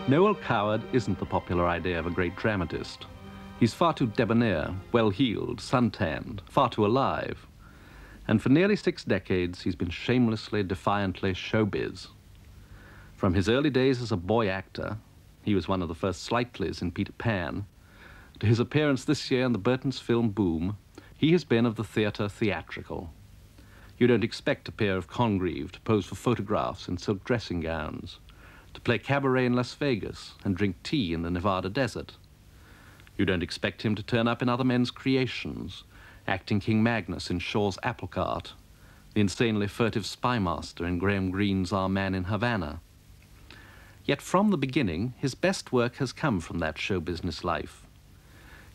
Noël Coward isn't the popular idea of a great dramatist. He's far too debonair, well-heeled, suntanned, far too alive. And for nearly 6 decades, he's been shamelessly, defiantly showbiz. From his early days as a boy actor, he was one of the first Slightleys in Peter Pan, to his appearance this year in the Burton's film Boom, he has been of the theatre theatrical. You don't expect a pair of Congreve to pose for photographs in silk dressing gowns, to play cabaret in Las Vegas and drink tea in the Nevada desert. You don't expect him to turn up in other men's creations, acting King Magnus in Shaw's Apple Cart, the insanely furtive spymaster in Graham Greene's Our Man in Havana. Yet from the beginning, his best work has come from that show business life.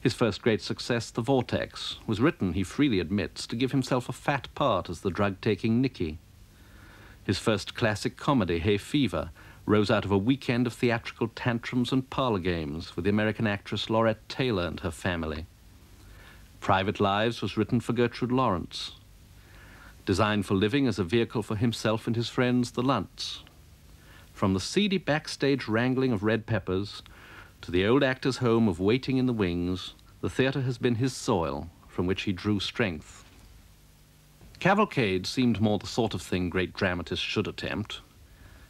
His first great success, The Vortex, was written, he freely admits, to give himself a fat part as the drug-taking Nicky. His first classic comedy, Hay Fever, rose out of a weekend of theatrical tantrums and parlor games with the American actress Laurette Taylor and her family. Private Lives was written for Gertrude Lawrence. Designed for living as a vehicle for himself and his friends, the Lunts. From the seedy backstage wrangling of Red Peppers to the old actor's home of Waiting in the Wings, the theatre has been his soil from which he drew strength. Cavalcade seemed more the sort of thing great dramatists should attempt.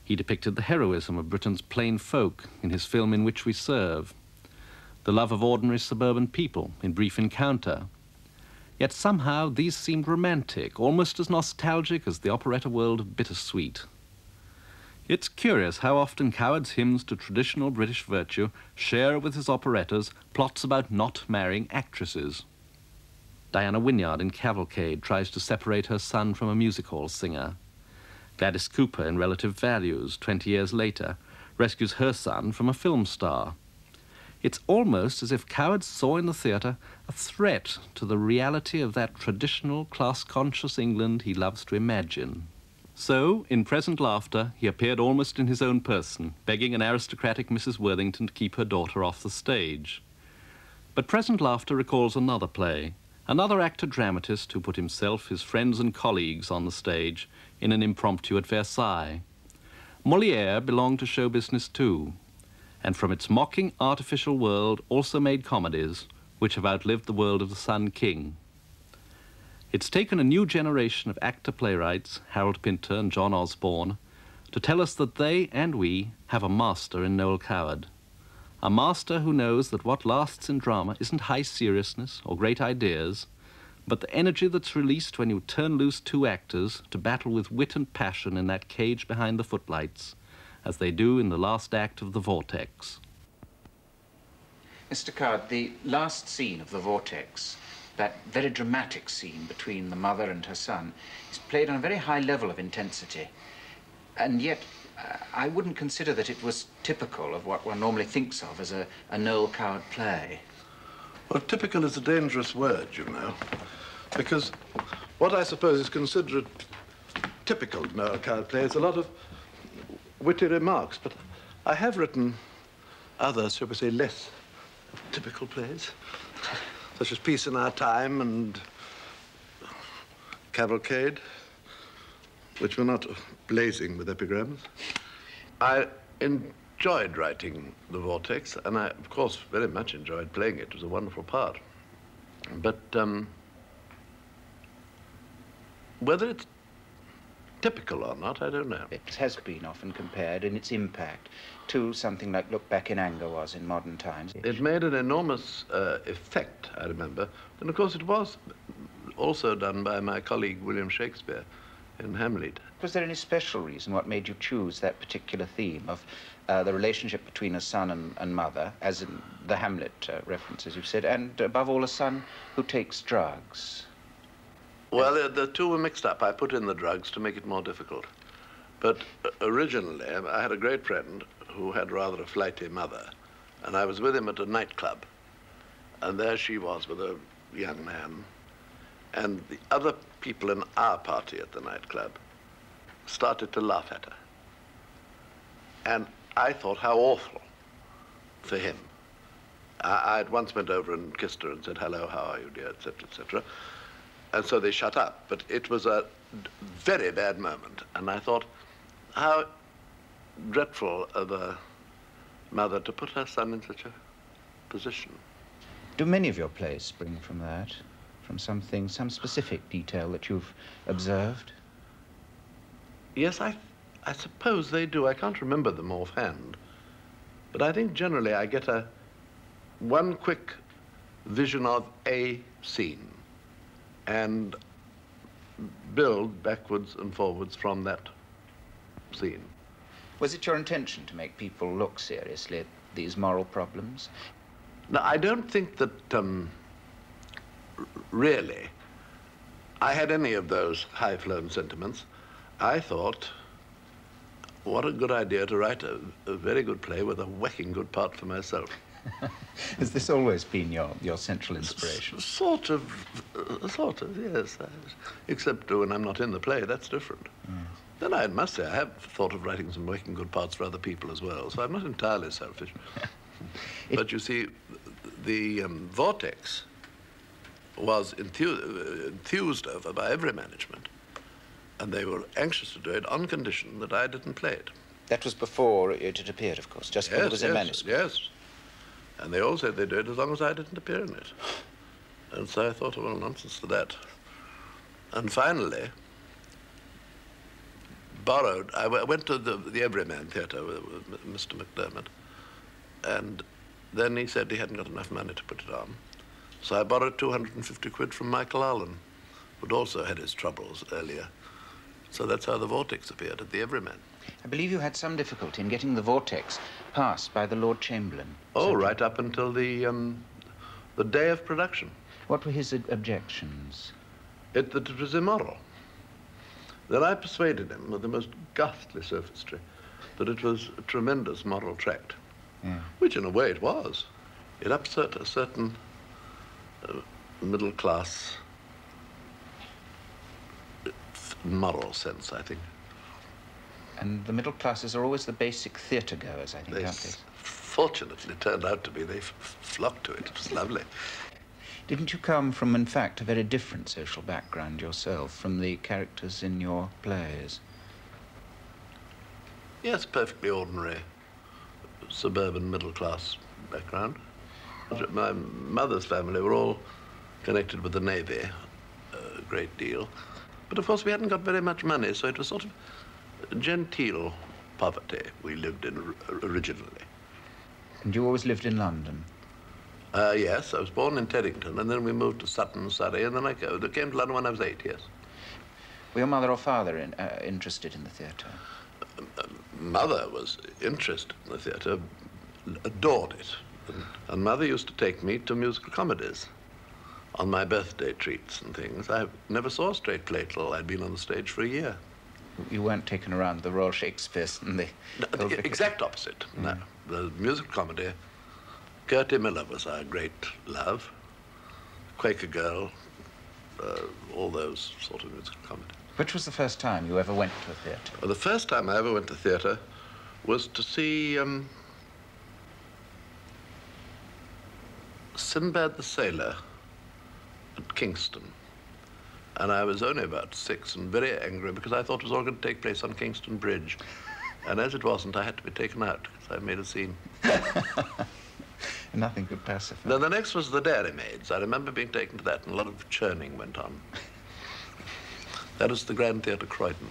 He depicted the heroism of Britain's plain folk in his film In Which We Serve, the love of ordinary suburban people in Brief Encounter. Yet somehow these seemed romantic, almost as nostalgic as the operetta world of Bittersweet. It's curious how often Coward's hymns to traditional British virtue share with his operettas plots about not marrying actresses. Diana Wynyard in Cavalcade tries to separate her son from a music hall singer. Gladys Cooper in Relative Values, 20 years later, rescues her son from a film star. It's almost as if Coward saw in the theatre a threat to the reality of that traditional, class-conscious England he loves to imagine. So, in Present Laughter, he appeared almost in his own person, begging an aristocratic Mrs. Worthington to keep her daughter off the stage. But Present Laughter recalls another play, another actor-dramatist who put himself, his friends and colleagues on the stage in an impromptu at Versailles. Molière belonged to show business too, and from its mocking, artificial world also made comedies which have outlived the world of the Sun King. It's taken a new generation of actor-playwrights, Harold Pinter and John Osborne, to tell us that they and we have a master in Noël Coward. A master who knows that what lasts in drama isn't high seriousness or great ideas, but the energy that's released when you turn loose 2 actors to battle with wit and passion in that cage behind the footlights, as they do in the last act of The Vortex. Mr. Coward, the last scene of The Vortex, that very dramatic scene between the mother and her son, is played on a very high level of intensity. And yet, I wouldn't consider that it was typical of what one normally thinks of as a Noël Coward play. Well, typical is a dangerous word, you know, because what I suppose is considered typical Noël Coward play is a lot of witty remarks, but I have written other, shall we say, less typical plays, such as Peace in Our Time and Cavalcade, which were not blazing with epigrams. I enjoyed writing The Vortex, and I, of course, very much enjoyed playing it. It was a wonderful part. But whether it's typical or not, I don't know. It has been often compared in its impact to something like Look Back in Anger was in modern times. It made an enormous effect, I remember. And of course it was also done by my colleague William Shakespeare in Hamlet. Was there any special reason what made you choose that particular theme of the relationship between a son and mother, as in the Hamlet reference, as you've said, and above all a son who takes drugs? Well, the two were mixed up. I put in the drugs to make it more difficult. But originally, I had a great friend who had rather a flighty mother, and I was with him at a nightclub. And there she was with a young man. And the other people in our party at the nightclub started to laugh at her. And I thought how awful for him. I had once went over and kissed her and said, "Hello, how are you, dear," etc., etc. And so they shut up. But it was a very bad moment. And I thought, how dreadful of a mother to put her son in such a position. Do many of your plays spring from that? From something, some specific detail that you've observed? Yes, I suppose they do. I can't remember them offhand. But I think generally I get one quick vision of a scene and build backwards and forwards from that scene. Was it your intention to make people look seriously at these moral problems? No, I don't think that, really, I had any of those high-flown sentiments. I thought, what a good idea to write a very good play with a whacking good part for myself. Has this always been your central inspiration? Sort of, yes. Except when I'm not in the play, that's different. Yes. Then I must say I have thought of writing some whacking good parts for other people as well, so I'm not entirely selfish. But you see, the Vortex was enthused over by every management, and they were anxious to do it on condition that I didn't play it. That was before it had appeared, of course, just when it was in manuscript. Yes. And they all said they'd do it as long as I didn't appear in it. And so I thought, well, nonsense to that. And finally, I went to the Everyman Theatre with Mr. McDermott, and then he said he hadn't got enough money to put it on. So I borrowed 250 quid from Michael Allen, who'd also had his troubles earlier. So that's how the Vortex appeared at the Everyman. I believe you had some difficulty in getting the Vortex passed by the Lord Chamberlain. Oh, right up until the day of production. What were his objections? That it was immoral. Then I persuaded him with the most ghastly sophistry that it was a tremendous moral tract, Yeah. which in a way it was. It upset a certain middle class moral sense, I think. And the middle classes are always the basic theatre goers, I think, They aren't they? fortunately turned out to be. They flocked to it. It was lovely. Didn't you come from, in fact, a very different social background yourself from the characters in your plays? Yes, perfectly ordinary suburban middle-class background. My mother's family were all connected with the Navy a great deal. But, of course, we hadn't got very much money, so it was sort of genteel poverty we lived in originally. And you always lived in London? Yes, I was born in Teddington, and then we moved to Sutton, Surrey, and then I came to London when I was 8, yes. Were your mother or father interested in the theatre? Mother was interested in the theatre, adored it. And Mother used to take me to musical comedies on my birthday treats and things. I never saw a straight play till I'd been on the stage for a year. You weren't taken around the Royal Shakespeares and the... No, the exact opposite, no. The musical comedy, Gertie Miller was our great love, Quaker Girl, all those sort of musical comedy. Which was the first time you ever went to a theatre? Well, the first time I ever went to theatre was to see Sinbad the Sailor at Kingston. And I was only about 6 and very angry because I thought it was all going to take place on Kingston Bridge. And as it wasn't, I had to be taken out because I made a scene. Nothing could pacify. Then the next was the Dairymaids. I remember being taken to that, and a lot of churning went on. That was the Grand Theatre Croydon.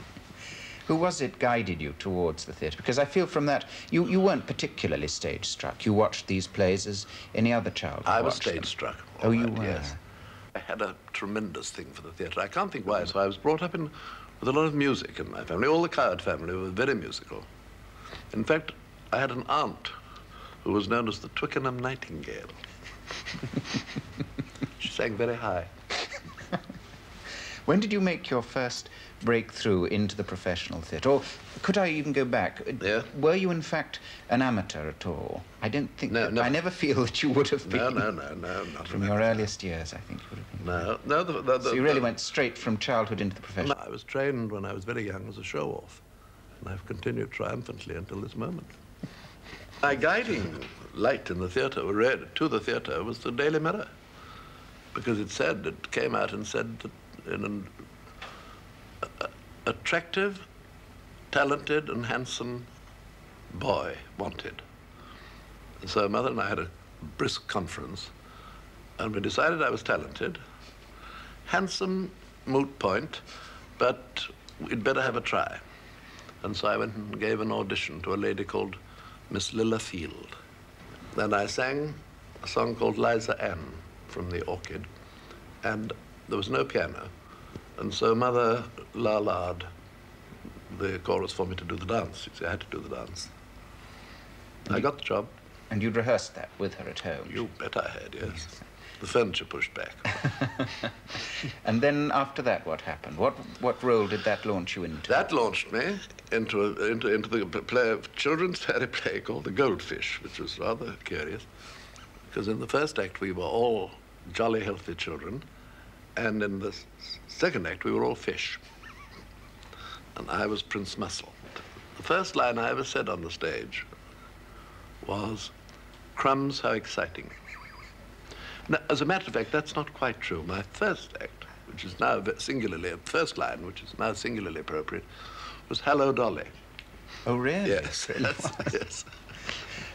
Who was it guided you towards the theatre? Because I feel from that, you weren't particularly stage-struck. You watched these plays as any other child. I was stage-struck. Oh, you were? Yes. I had a tremendous thing for the theatre. I can't think why. So I was brought up with a lot of music in my family. All the Coward family were very musical. In fact, I had an aunt who was known as the Twickenham Nightingale. She sang very high. When did you make your first breakthrough into the professional theatre? Or could I even go back? Yeah. Were you, in fact, an amateur at all? I don't think... No, I never feel that you would have been. No, not From your earliest years, I think you would have been. No. So you really went straight from childhood into the profession? I was trained when I was very young as a show-off, and I've continued triumphantly until this moment. My guiding light in the theatre, to the theatre, was the Daily Mirror, because it came out and said that in an attractive, talented, and handsome boy wanted. So Mother and I had a brisk conference, and we decided I was talented. Handsome, moot point, but we'd better have a try. And so I went and gave an audition to a lady called Miss Lilla Field. Then I sang a song called Liza Ann from the Orchid, and there was no piano. And so Mother la-la'd the chorus for me to do the dance. You see, I had to do the dance. I got the job. And you'd rehearsed that with her at home? You bet I had, yes. The furniture pushed back. And then after that, what happened? What role did that launch you into? That launched me into the children's fairy play called The Goldfish, which was rather curious, because in the first act we were all jolly, healthy children, and in the second act we were all fish. And I was Prince Muscle. The first line I ever said on the stage was, "Crumbs, how exciting." Now, as a matter of fact, that's not quite true. My first act, which is now singularly, first line, which is now singularly appropriate, was "Hello, Dolly." Oh, really? Yes, yes.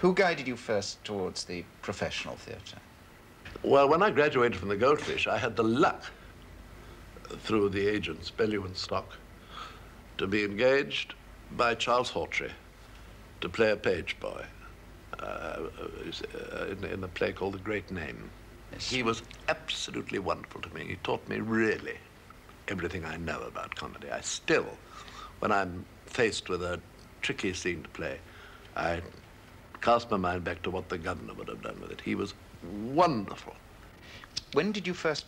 Who guided you first towards the professional theatre? Well, when I graduated from the Goldfish, I had the luck, through the agents, Bellew and Stock, to be engaged by Charles Hawtrey to play a page boy in a play called The Great Name. Yes. He was absolutely wonderful to me. He taught me really everything I know about comedy. I still, when I'm faced with a tricky scene to play, I cast my mind back to what the governor would have done with it. He was wonderful. When did you first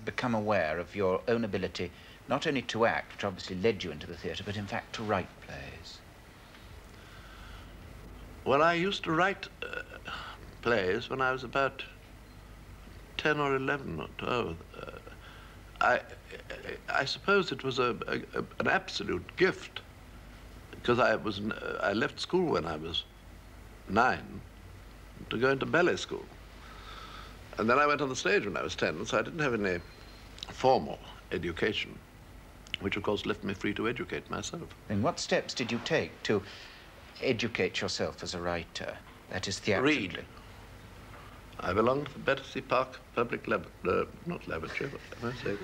become aware of your own ability not only to act, which obviously led you into the theatre, but in fact to write plays? Well, I used to write plays when I was about 10 or 11 or 12. I suppose it was an absolute gift, because I left school when I was 9 to go into ballet school. And then I went on the stage when I was 10, so I didn't have any formal education, which of course left me free to educate myself. And what steps did you take to educate yourself as a writer? That is, theatrically. Read. I belonged to the Battersea Park Public not Laboratory, but I say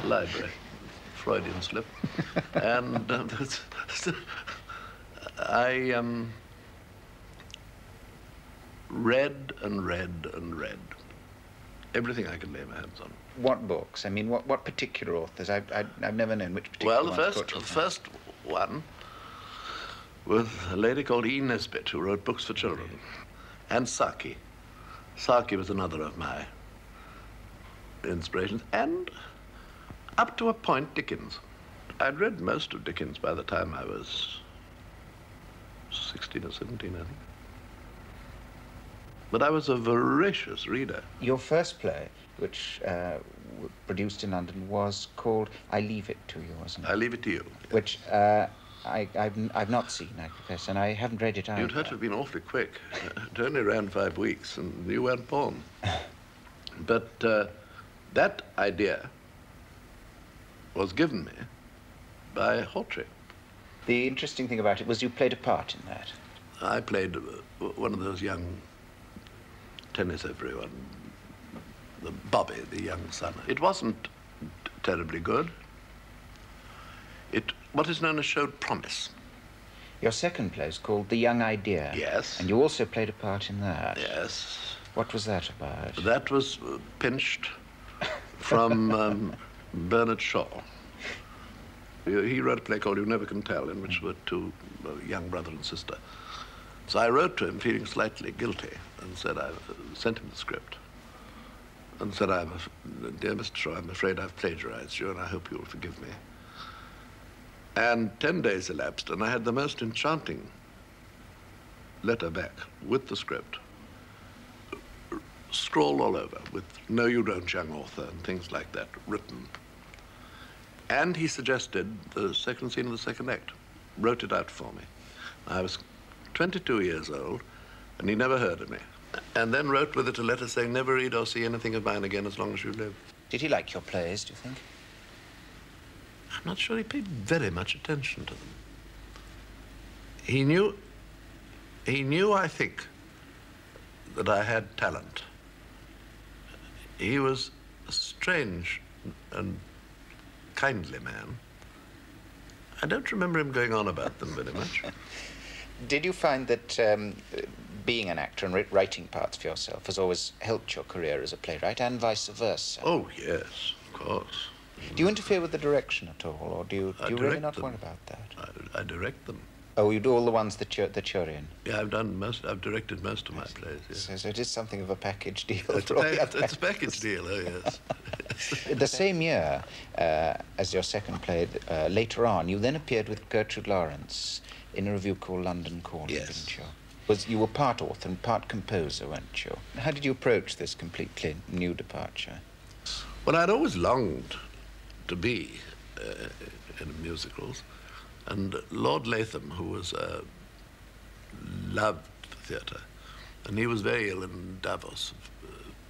library. Freudian slip. And I read and read and read everything I could lay my hands on. What books? I mean, what particular authors? I've never known which particular ones. Well, the first one was a lady called E. Nesbit, who wrote books for children, and Saki. Saki was another of my inspirations, and up to a point, Dickens. I'd read most of Dickens by the time I was 16 or 17, I think. But I was a voracious reader. Your first play, which produced in London, was called I Leave It to You, wasn't it? I Leave It to You. Yes. Which I've not seen, I confess, and I haven't read it either. You'd have to have been awfully quick. It only ran 5 weeks, and you weren't born. But that idea was given me by Hawtrey. The interesting thing about it was you played a part in that. I played one of those young tennis everyone, the Bobby, the young son. It wasn't terribly good. It, what is known as, showed promise. Your second play is called The Young Idea. Yes. And you also played a part in that. Yes. What was that about? That was pinched from Bernard Shaw. He wrote a play called You Never Can Tell, in which were two young brother and sister. So I wrote to him feeling slightly guilty and said, I sent him the script and said, dear Mr. Shaw, I'm afraid I've plagiarized you and I hope you'll forgive me. And 10 days elapsed and I had the most enchanting letter back with the script, scrawled all over with "No, you don't, young author," and things like that, written. And he suggested the second scene of the second act, wrote it out for me. I was 22 years old, and he never heard of me. And then wrote with it a letter saying, never read or see anything of mine again as long as you live. Did he like your plays, do you think? I'm not sure he paid very much attention to them. He knew, I think, that I had talent. He was a strange and kindly man. I don't remember him going on about them very much. Did you find that being an actor and writing parts for yourself has always helped your career as a playwright, and vice versa? Oh, yes, of course. Do you interfere with the direction at all, or do you really not them. worry about that? I direct them. Oh, you do all the ones that you're in? Yeah, I've directed most of my plays, yes. So it is something of a package deal. It's a package deal, oh yes. The same year as your second play, later on, you then appeared with Gertrude Lawrence in a review called London Calling, yes. didn't you? You were part author and part composer, weren't you? How did you approach this completely new departure? Well, I'd always longed to be in musicals, and Lord Latham, who was loved theatre, and he was very ill in Davos,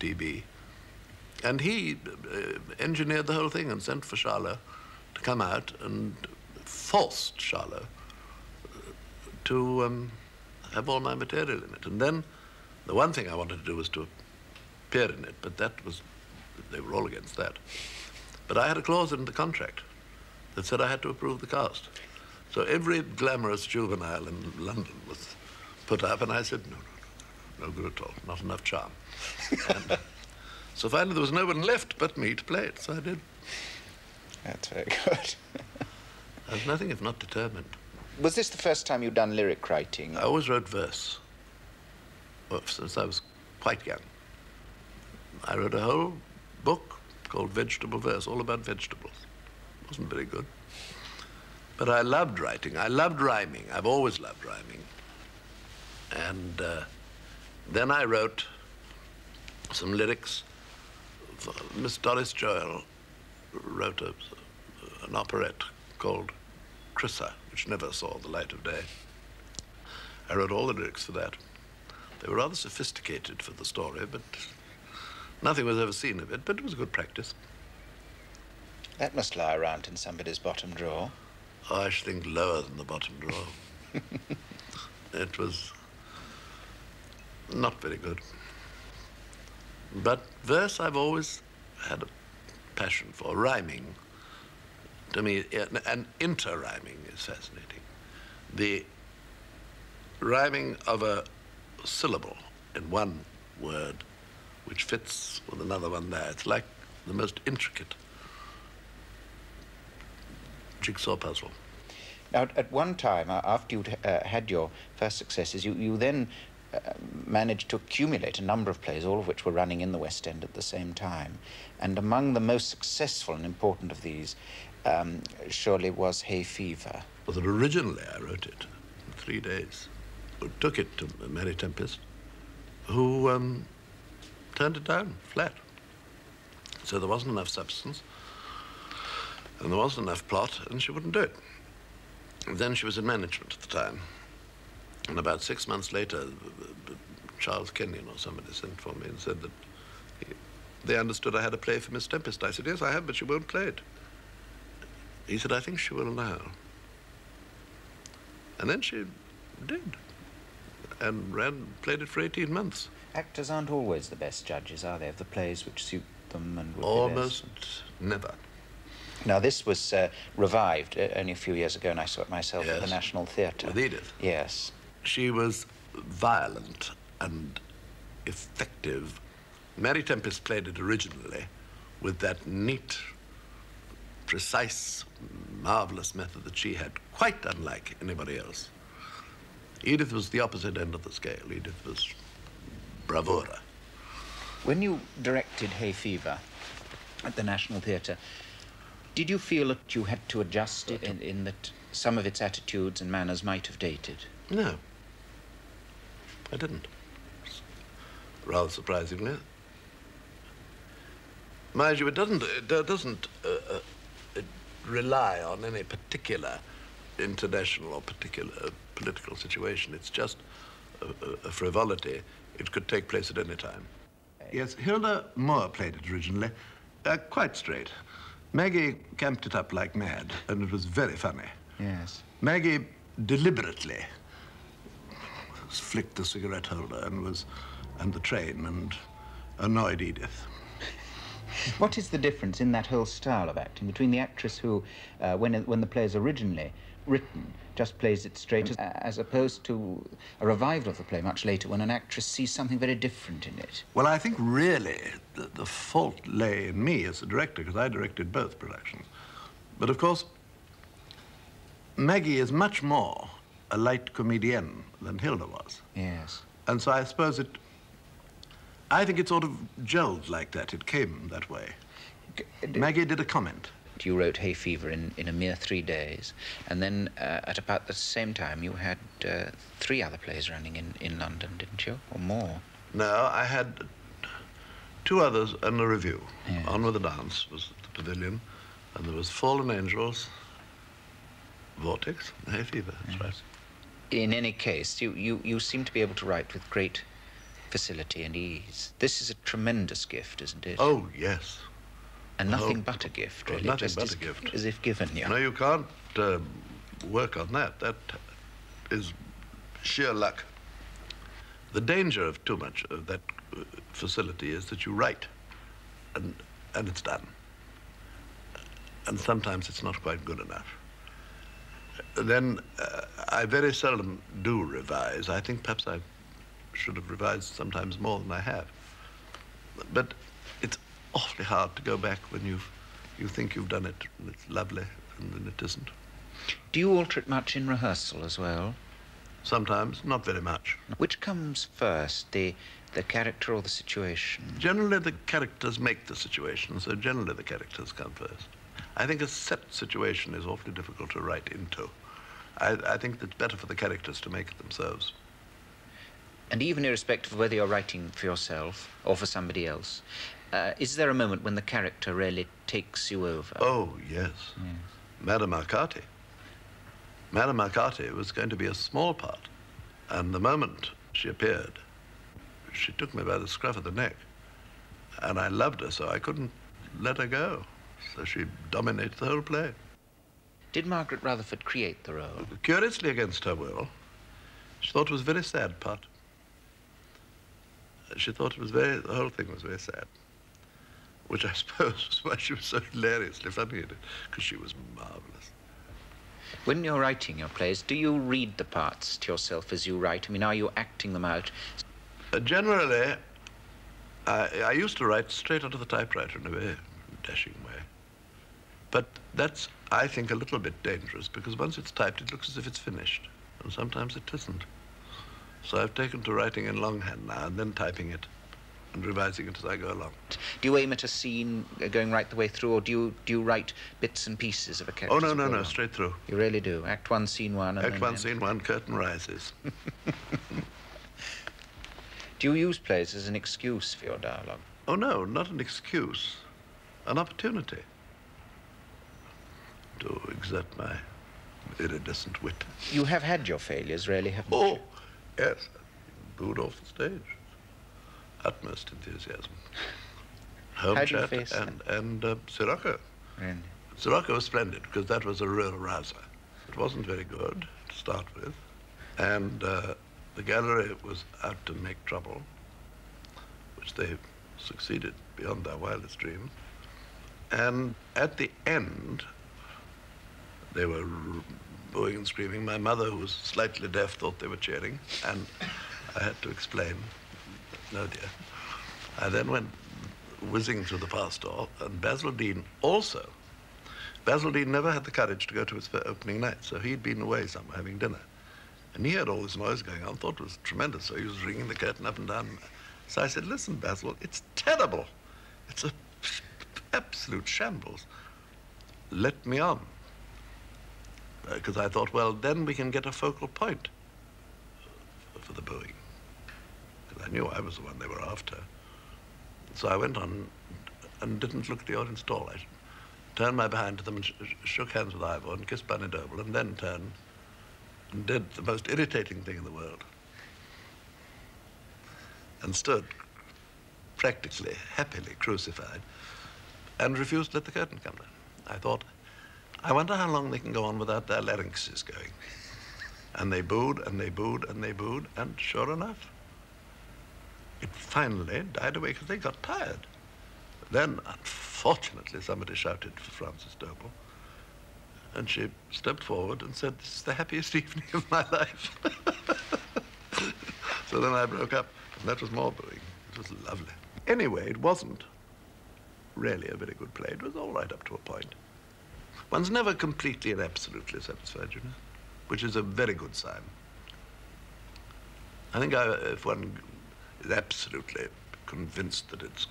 TB, and he engineered the whole thing and sent for Charlotte to come out and forced Charlotte to have all my material in it. And then the one thing I wanted to do was to appear in it, but they were all against that. But I had a clause in the contract that said I had to approve the cast. So every glamorous juvenile in London was put up, and I said, no good at all, not enough charm. And so finally there was no one left but me to play it, so I did. That's very good. I was nothing if not determined. Was this the first time you'd done lyric writing? I always wrote verse, since I was quite young. I wrote a whole book called Vegetable Verse, all about vegetables. It wasn't very good. But I loved writing. I loved rhyming. I've always loved rhyming. And then I wrote some lyrics. Miss Doris Joel wrote an operette called Chryssa, which never saw the light of day. I wrote all the lyrics for that. They were rather sophisticated for the story, but nothing was ever seen of it, but it was good practice. That must lie around in somebody's bottom drawer. Oh, I should think lower than the bottom drawer. It was not very good. But verse I've always had a passion for. Rhyming, to me, and inter-rhyming is fascinating. The rhyming of a syllable in one word which fits with another one there. It's like the most intricate jigsaw puzzle. Now, at one time, after you'd had your first successes, you then managed to accumulate a number of plays, all of which were running in the West End at the same time. And among the most successful and important of these surely was Hay Fever. Well, originally I wrote it in 3 days. I took it to Mary Tempest, who turned it down flat. So there wasn't enough substance, and there wasn't enough plot, and she wouldn't do it. And then she was in management at the time. And about 6 months later, Charles Kenyon or somebody sent for me and said that they understood I had a play for Miss Tempest. I said, yes, I have, but she won't play it. He said, I think she will now. And then she did, and played it for 18 months. Actors aren't always the best judges, are they, of the plays which suit them and would Almost never. Now, this was revived only a few years ago, and I saw it myself at the National Theatre. With Edith. Yes. She was violent and effective. Mary Tempest played it originally with that neat, precise, marvelous method that she had, quite unlike anybody else. Edith was the opposite end of the scale. Edith was bravura. When you directed Hay Fever at the National Theatre, did you feel that you had to adjust it in that some of its attitudes and manners might have dated? No, I didn't. Rather surprisingly. Mind you, it doesn't rely on any particular international or particular political situation. It's just a frivolity. It could take place at any time. Yes, Hilda Moore played it originally. Quite straight. Maggie camped it up like mad, and it was very funny. Yes. Maggie deliberately flicked the cigarette holder and was and the train and annoyed Edith. What is the difference in that whole style of acting between the actress who, when the play is originally written, just plays it straight, as opposed to a revival of the play much later when an actress sees something very different in it? Well, I think really the fault lay in me as a director, because I directed both productions. But of course, Maggie is much more a light comedienne than Hilda was. Yes. And so I suppose I think it sort of gelled like that. It came that way. Maggie did a comment. You wrote Hay Fever in a mere 3 days, and then at about the same time you had 3 other plays running in London, didn't you? Or more? No, I had 2 others and a review. Yes. On with the Dance was at the Pavilion, and there was Fallen Angels, Vortex, and Hay Fever, that's right. In any case, you seem to be able to write with great facility and ease. This is a tremendous gift, isn't it? Oh, yes. And nothing but a gift, really. Nothing just but a gift. As if given, yeah. No, you can't work on that. That is sheer luck. The danger of too much of that facility is that you write, and it's done. And sometimes it's not quite good enough. Then I very seldom do revise. I think perhaps I should have revised sometimes more than I have. But it's awfully hard to go back when you think you've done it and it's lovely and then it isn't. Do you alter it much in rehearsal as well? Sometimes, not very much. Which comes first, the character or the situation? Generally the characters make the situation, so generally the characters come first. I think a set situation is awfully difficult to write into. I think it's better for the characters to make it themselves. And even irrespective of whether you're writing for yourself or for somebody else, is there a moment when the character really takes you over? Oh, yes. Madame Arcati. Madame Arcati was going to be a small part. And the moment she appeared, she took me by the scruff of the neck. And I loved her, so I couldn't let her go. So she dominated the whole play. Did Margaret Rutherford create the role? Curiously against her will. She thought it was a very sad part. She thought the whole thing was very sad. Which I suppose was why she was so hilariously funny in it, because she was marvelous. When you're writing your plays, do you read the parts to yourself as you write? I mean, are you acting them out? Generally, I used to write straight onto the typewriter in a very dashing way. But that's, I think, a little bit dangerous, because once it's typed, it looks as if it's finished. And sometimes it isn't. So I've taken to writing in longhand now, and then typing it and revising it as I go along. Do you aim at a scene going right the way through, or do you write bits and pieces of a character? Oh, no, straight through. You really do? Act 1, Scene 1. Act 1, Scene 1, curtain rises. Do you use plays as an excuse for your dialogue? Oh, no, not an excuse. An opportunity to exert my iridescent wit. You have had your failures, really, haven't you? Oh, yes. Booed off the stage. Utmost enthusiasm. Home How do you Chat face and Sirocco. Really? Sirocco was splendid, because that was a real rouser. It wasn't very good to start with, and the gallery was out to make trouble, which they succeeded beyond their wildest dreams. And at the end, they were booing and screaming. My mother, who was slightly deaf, thought they were cheering, and I had to explain, no dear. I then went whizzing through the fast door, and Basil Dean also. Basil Dean never had the courage to go to his opening night, so he'd been away somewhere having dinner. And he heard all this noise going on, thought it was tremendous, so he was ringing the curtain up and down. So I said, listen, Basil, it's terrible. It's a absolute shambles. Let me on. Because I thought, well, then we can get a focal point for the booing. Because I knew I was the one they were after. So I went on and didn't look at the audience at all. I turned my behind to them and shook hands with Ivor and kissed Bunny Doble, and then turned and did the most irritating thing in the world. And stood practically, happily crucified, and refused to let the curtain come down. I thought, I wonder how long they can go on without their larynxes going. And they booed, and they booed, and they booed, and sure enough, it finally died away because they got tired. Then, unfortunately, somebody shouted for Frances Doble, and she stepped forward and said, "This is the happiest evening of my life." So then I broke up, and that was more booing. It was lovely. Anyway, it wasn't really a very good play. It was all right up to a point. One's never completely and absolutely satisfied, you know, which is a very good sign. I think if one is absolutely convinced that it's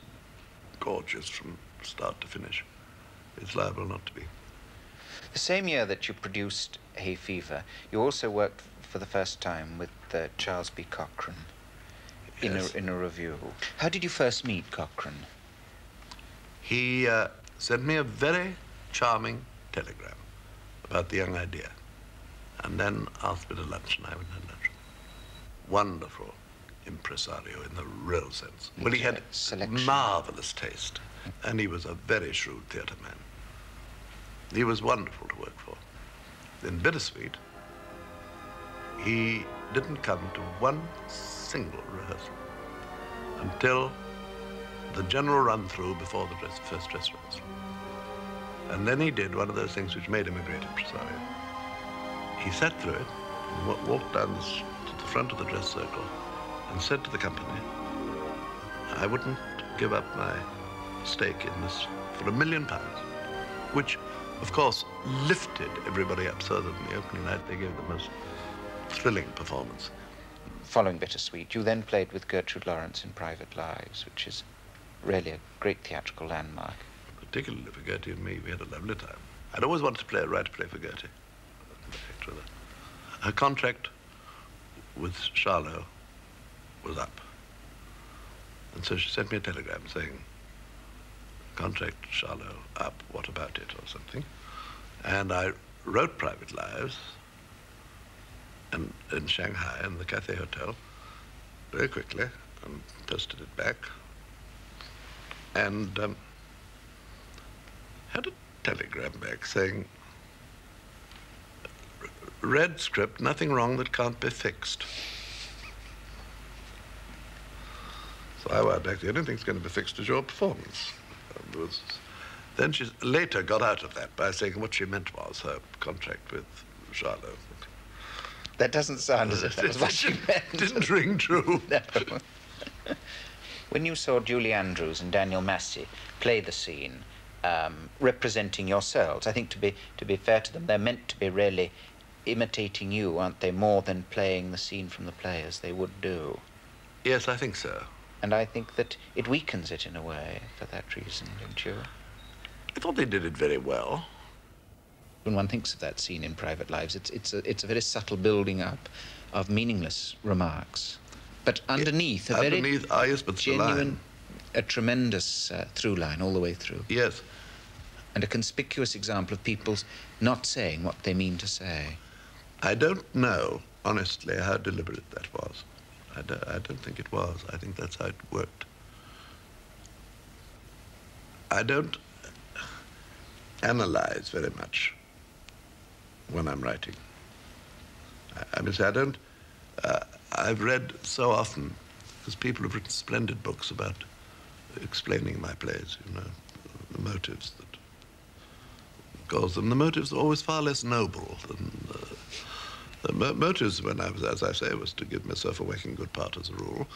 gorgeous from start to finish, it's liable not to be. The same year that you produced Hay Fever, you also worked for the first time with Charles B. Cochrane in a review. How did you first meet Cochrane? He sent me a very charming telegram about the young idea, and then asked me to lunch, and I went to lunch. Wonderful impresario in the real sense. Well, he had marvelous taste, and he was a very shrewd theatre man. He was wonderful to work for. In Bittersweet, he didn't come to one single rehearsal until the general run-through before the first dress rehearsal. And then he did one of those things which made him a great impresario. He sat through it and walked down to the front of the dress circle and said to the company, "I wouldn't give up my stake in this for £1 million," which, of course, lifted everybody up so that on the opening night they gave the most thrilling performance. Following Bittersweet, you then played with Gertrude Lawrence in Private Lives, which is really a great theatrical landmark. Particularly for Gertie and me, we had a lovely time. I'd always wanted to write a play for Gertie. Her contract with Charlot was up. And so she sent me a telegram saying, "Contract Charlot up, what about it?" or something. And I wrote Private Lives in Shanghai in the Cathay Hotel very quickly and posted it back. And had a telegram back saying, "Read script, nothing wrong that can't be fixed." So I went back, the only thing that's going to be fixed is your performance. Then she later got out of that by saying what she meant was her contract with Charlot. That doesn't sound as if that was what she meant. Didn't ring true. No. When you saw Julie Andrews and Daniel Massey play the scene, representing yourselves, I think to be fair to them, they're meant to be really imitating you, aren't they, more than playing the scene from the play as they would do? Yes, I think so. And I think that it weakens it in a way for that reason, don't you? I thought they did it very well. When one thinks of that scene in Private Lives, it's a very subtle building up of meaningless remarks, but underneath a very yes, but genuine, a tremendous through line all the way through. Yes. And a conspicuous example of people not saying what they mean to say. I don't know, honestly, how deliberate that was. I don't think it was. I think that's how it worked. I don't analyze very much when I'm writing. I mean, I don't... I've read so often, because people have written splendid books about explaining my plays, you know, the motives that cause them. The motives are always far less noble than... the motives when I was, as I say, was to give myself a working good part as a rule,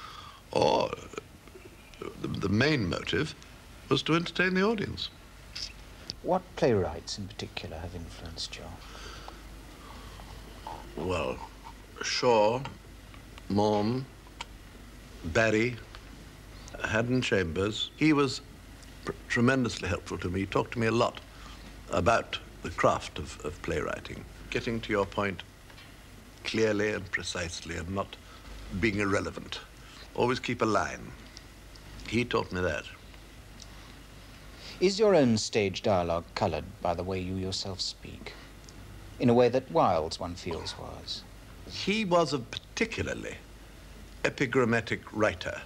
or the main motive was to entertain the audience. What playwrights in particular have influenced you? Well, Shaw, Morn, Barry, Haddon Chambers. He was tremendously helpful to me. He talked to me a lot about the craft of playwriting, getting to your point clearly and precisely and not being irrelevant. Always keep a line. He taught me that. Is your own stage dialogue coloured by the way you yourself speak? In a way that Wilde's, one feels, was? He was a particularly epigrammatic writer,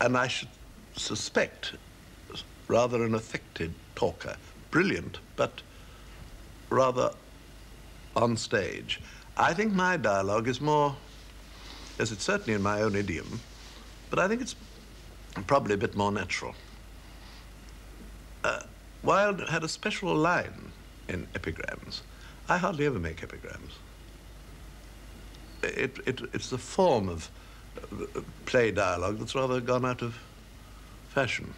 and I should suspect rather an affected talker. Brilliant, but rather on stage. I think my dialogue is more, yes, it's certainly in my own idiom, but I think it's probably a bit more natural. Wilde had a special line in epigrams. I hardly ever make epigrams. It's the form of play dialogue that's rather gone out of fashion.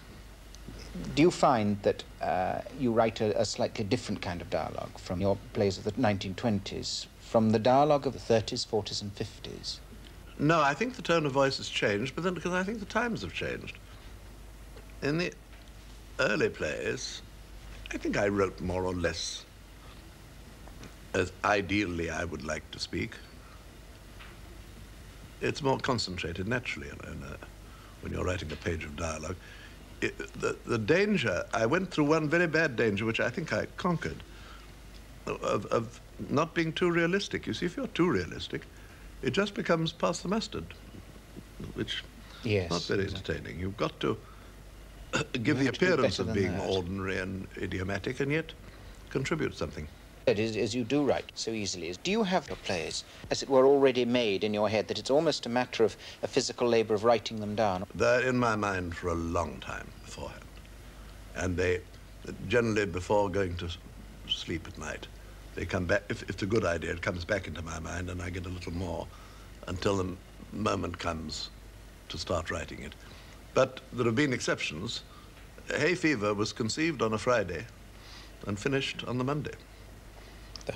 Do you find that you write a slightly different kind of dialogue from your plays of the 1920s, from the dialogue of the 30s, 40s and 50s? No, I think the tone of voice has changed, but then because I think the times have changed. In the early plays, I think I wrote more or less as ideally I would like to speak. It's more concentrated naturally when you're writing a page of dialogue. The danger, I went through one very bad danger, which I think I conquered, of not being too realistic. You see, if you're too realistic, it just becomes pass the mustard, which is not very entertaining. You've got to give the appearance of being ordinary and idiomatic and yet contribute something. As you do write so easily, do you have your plays, as it were, already made in your head, that it's almost a matter of a physical labour of writing them down? They're in my mind for a long time beforehand. And they, generally before going to sleep at night, they come back. If it's a good idea, it comes back into my mind and I get a little more until the moment comes to start writing it. But there have been exceptions. Hay Fever was conceived on a Friday and finished on the Monday.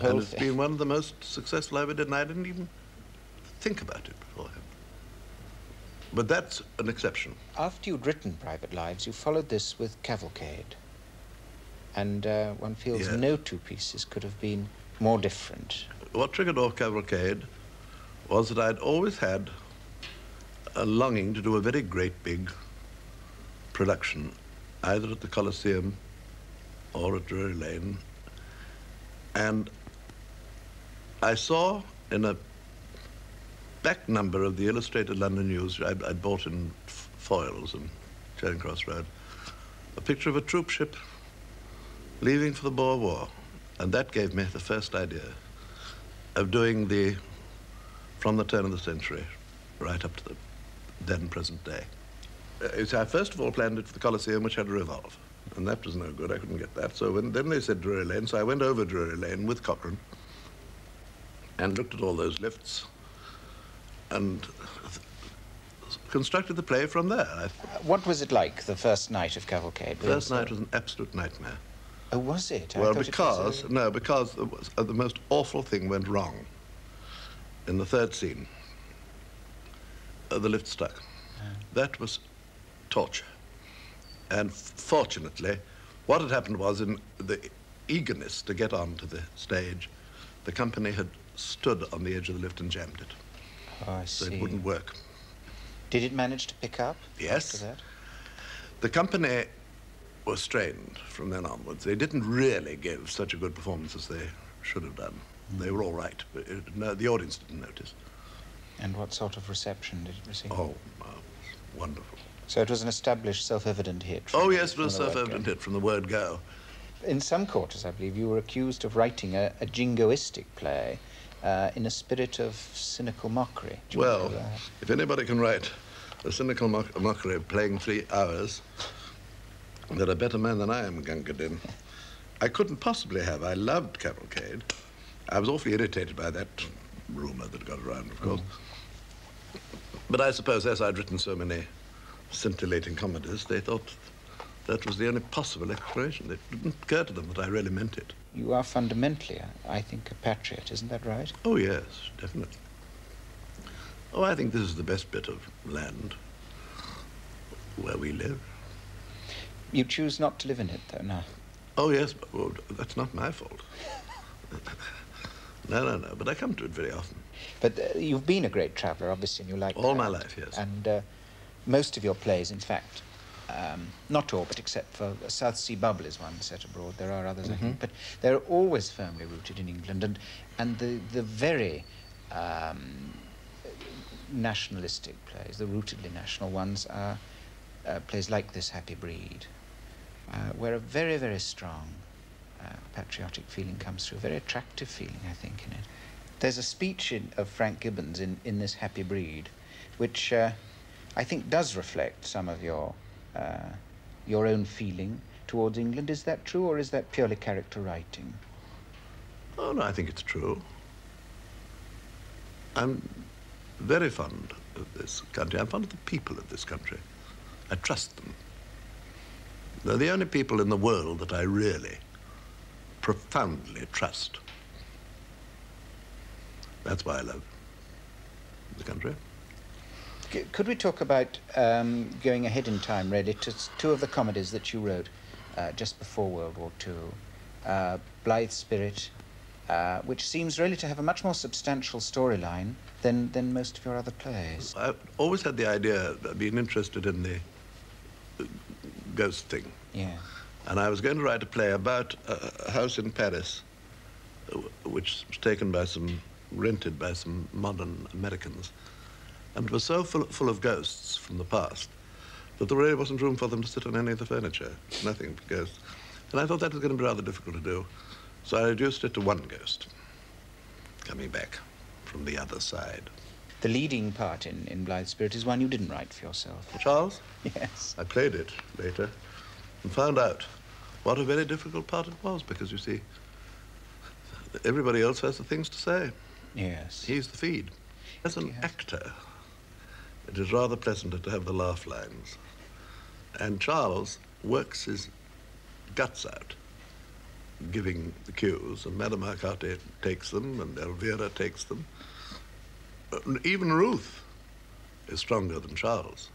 And it's been one of the most successful I ever did, and I didn't even think about it beforehand. But that's an exception. After you'd written Private Lives, you followed this with Cavalcade. And one feels no two pieces could have been more different. What triggered off Cavalcade was that I'd always had a longing to do a very great big production, either at the Coliseum or at Drury Lane. And I saw in a back number of the Illustrated London News I'd bought in foils in Charing Cross Road, a picture of a troop ship leaving for the Boer War. And that gave me the first idea of doing from the turn of the century right up to the then present day. I first of all planned it for the Coliseum, which had a revolve. And that was no good. I couldn't get that. So then they said Drury Lane, so I went over Drury Lane with Cochrane and looked at all those lifts and constructed the play from there. What was it like, the first night of Cavalcade? First night was an absolute nightmare. Oh, was it? Well, because the most awful thing went wrong. In the third scene, the lift stuck. That was torture. And fortunately, what had happened was, in the eagerness to get onto the stage, the company had stood on the edge of the lift and jammed it. Oh, I see. So it wouldn't work. Did it manage to pick up yes. after that? The company was strained from then onwards. They didn't really give such a good performance as they should have done. They were all right, but the audience didn't notice. And what sort of reception did it receive? Oh, wonderful. So it was an established, self-evident hit? Oh, yes, it was a self-evident hit from the word go. In some quarters, I believe, you were accused of writing a jingoistic play in a spirit of cynical mockery. Well, if anybody can write a cynical mockery playing 3 hours, they're a better man than I am, Gungadin. I couldn't possibly have. I loved Cavalcade. I was awfully irritated by that rumour that got around, of course. But I suppose, as I'd written so many scintillating comedies, they thought that was the only possible explanation. It didn't occur to them that I really meant it. You are fundamentally, I think, a patriot, isn't that right? Oh, yes, definitely. Oh, I think this is the best bit of land where we live. You choose not to live in it, though, no? Oh, yes, but well, that's not my fault. No, but I come to it very often. But you've been a great traveller, obviously, and you like all my life, yes. And most of your plays, in fact, not all, but except for South Sea Bubble is one set abroad. There are others, I think, but they're always firmly rooted in England, and the very nationalistic plays, the rootedly national ones, are plays like This Happy Breed, where a very, very strong patriotic feeling comes through, a very attractive feeling, I think, in it. There's a speech of Frank Gibbons in This Happy Breed, which I think, does reflect some of your own feeling towards England. Is that true, or is that purely character writing? Oh, no, I think it's true. I'm very fond of this country. I'm fond of the people of this country. I trust them. They're the only people in the world that I really, profoundly trust. That's why I love the country. Could we talk about going ahead in time, really, to two of the comedies that you wrote just before World War II? Blithe Spirit, which seems really to have a much more substantial storyline than most of your other plays. I've always had the idea of being interested in the ghost thing. Yeah. And I was going to write a play about a house in Paris, which was rented by some modern Americans. And it was so full of ghosts from the past that there really wasn't room for them to sit on any of the furniture. Nothing but ghosts. And I thought that was going to be rather difficult to do. So I reduced it to one ghost, coming back from the other side. The leading part in Blithe Spirit is one you didn't write for yourself. Charles? Yes. I played it later and found out what a very difficult part it was, because, you see, everybody else has the things to say. Yes. He's the feed. As an actor, it is rather pleasanter to have the laugh lines. And Charles works his guts out, giving the cues, and Madame Arcate takes them, and Elvira takes them. Even Ruth is stronger than Charles.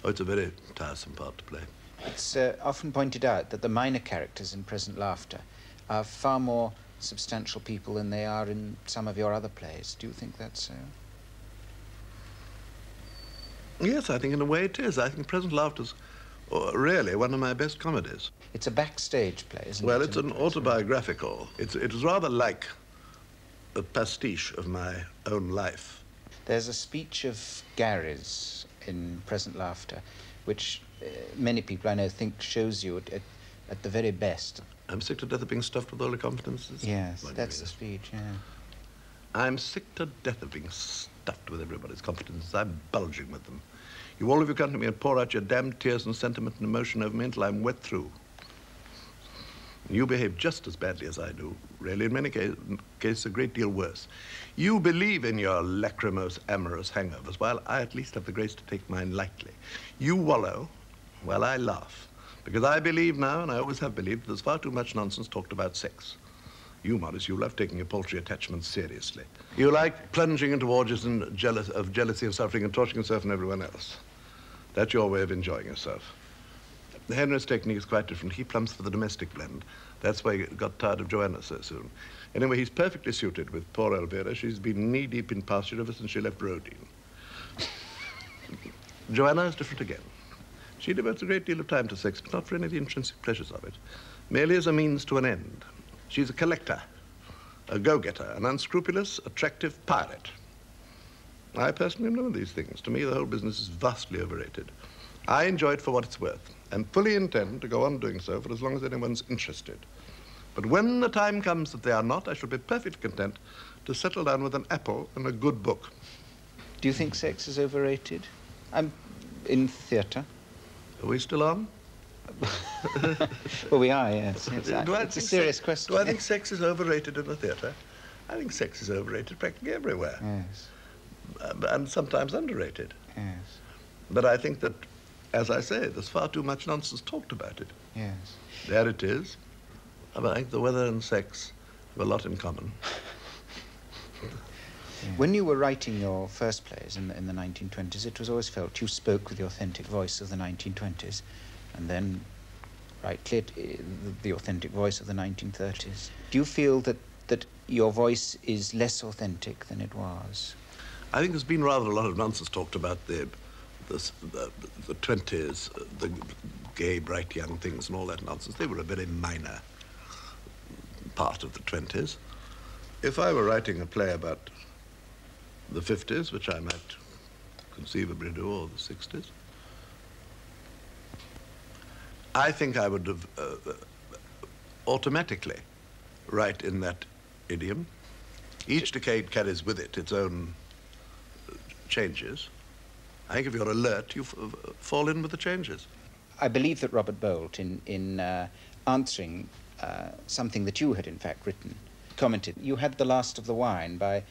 Oh, it's a very tiresome part to play. It's often pointed out that the minor characters in Present Laughter are far more substantial people than they are in some of your other plays. Do you think that's so? Yes, I think in a way it is. I think Present Laughter's really one of my best comedies. It's a backstage play, isn't it? Well, it's an autobiographical. It was rather like a pastiche of my own life. There's a speech of Gary's in Present Laughter, which many people I know think shows you at the very best. I'm sick to death of being stuffed with all the confidences. Yes, that's the speech, yeah. I'm sick to death of being stuffed with everybody's confidences. I'm bulging with them. You all of you come to me and pour out your damned tears and sentiment and emotion over me until I'm wet through. And you behave just as badly as I do, really, in many cases a great deal worse. You believe in your lachrymose, amorous hangovers, while I at least have the grace to take mine lightly. You wallow while I laugh, because I believe now, and I always have believed, there's far too much nonsense talked about sex. You, Morris, you love taking your paltry attachments seriously. You like plunging into orgies of jealousy and suffering and torturing yourself and everyone else. That's your way of enjoying yourself. Henry's technique is quite different. He plumps for the domestic blend. That's why he got tired of Joanna so soon. Anyway, he's perfectly suited with poor Elvira. She's been knee-deep in pasture ever since she left Rodin. Joanna is different again. She devotes a great deal of time to sex, but not for any of the intrinsic pleasures of it, merely as a means to an end. She's a collector, a go-getter, an unscrupulous, attractive pirate. I personally know these things. To me, the whole business is vastly overrated. I enjoy it for what it's worth, and fully intend to go on doing so for as long as anyone's interested. But when the time comes that they are not, I shall be perfectly content to settle down with an apple and a good book. Do you think sex is overrated? I'm in theatre. Are we still on? Well, we are, yes. It's a serious question. Do I think sex is overrated in the theatre? I think sex is overrated practically everywhere. Yes. And sometimes underrated. Yes. But I think that, as I say, there's far too much nonsense talked about it. Yes. There it is. I think the weather and sex have a lot in common. When you were writing your first plays in the 1920s, it was always felt you spoke with the authentic voice of the 1920s, and then right clear the authentic voice of the 1930s. Do you feel that your voice is less authentic than it was? I think there's been rather a lot of nonsense talked about the 20s, the gay, bright young things and all that nonsense. They were a very minor part of the 20s. If I were writing a play about the 50s, which I might conceivably do, or the 60s, I think I would have automatically write in that idiom. Each decade carries with it its own changes. I think if you're alert, you fall in with the changes. I believe that Robert Bolt, in answering something that you had in fact written, commented, you had the last of the wine by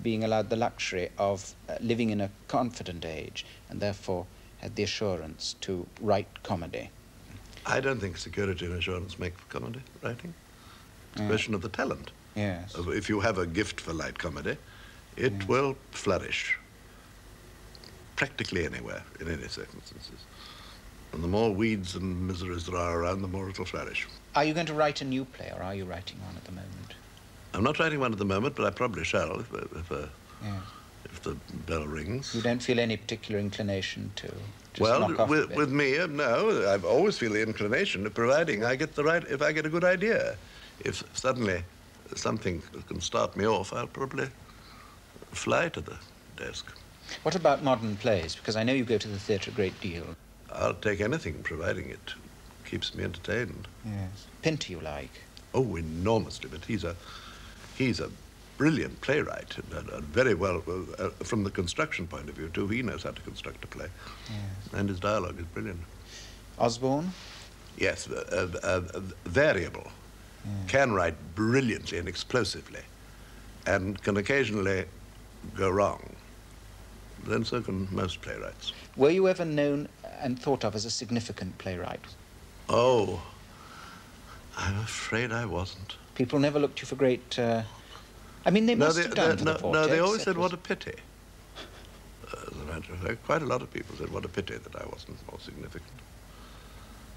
being allowed the luxury of living in a confident age and therefore had the assurance to write comedy. I don't think security and assurance make for comedy writing. It's a question of the talent. Yes. If you have a gift for light comedy, it will flourish practically anywhere, in any circumstances. And the more weeds and miseries there are around, the more it'll flourish. Are you going to write a new play, or are you writing one at the moment? I'm not writing one at the moment, but I probably shall if the bell rings. You don't feel any particular inclination to just well, knock off a bit? with me, no. I always feel the inclination, providing I get if I get a good idea. If suddenly something can start me off, I'll probably fly to the desk. What about modern plays? Because I know you go to the theatre a great deal. I'll take anything, providing it keeps me entertained. Yes. Pinter you like? Oh, enormously, but he's a brilliant playwright, and very well, from the construction point of view, too. He knows how to construct a play. Yes. And his dialogue is brilliant. Osborne? Yes, variable. Can write brilliantly and explosively, and can occasionally go wrong. Then so can most playwrights. Were you ever known and thought of as a significant playwright? Oh, I'm afraid I wasn't. People never looked you for great... I mean, they must have done for the Vortex. No, they always said, what a pity. As a matter of fact, quite a lot of people said, what a pity that I wasn't more significant.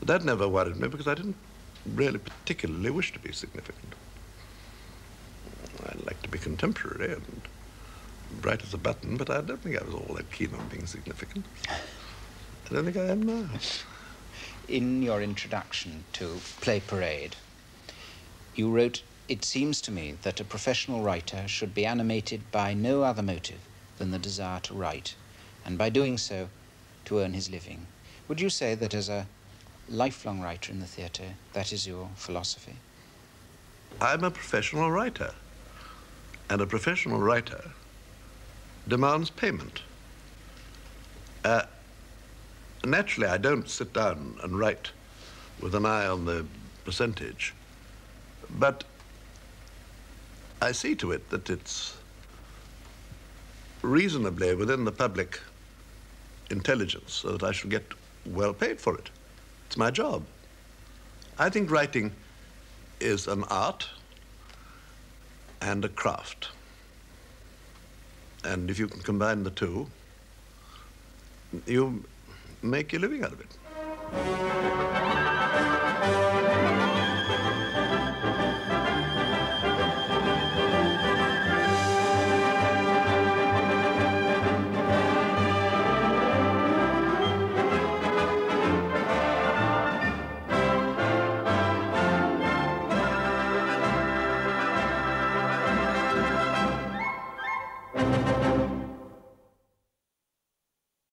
But that never worried me, because I didn't really particularly wish to be significant. I'd like to be contemporary and bright as a button, but I don't think I was all that keen on being significant. I don't think I am now. In your introduction to Play Parade, you wrote, "It seems to me that a professional writer should be animated by no other motive than the desire to write, and by doing so, to earn his living." Would you say that as a lifelong writer in the theatre, that is your philosophy? I'm a professional writer, and a professional writer demands payment. Naturally, I don't sit down and write with an eye on the percentage, but I see to it that it's reasonably within the public intelligence so that I shall get well paid for it. It's my job. I think writing is an art and a craft. And if you can combine the two, you make your living out of it.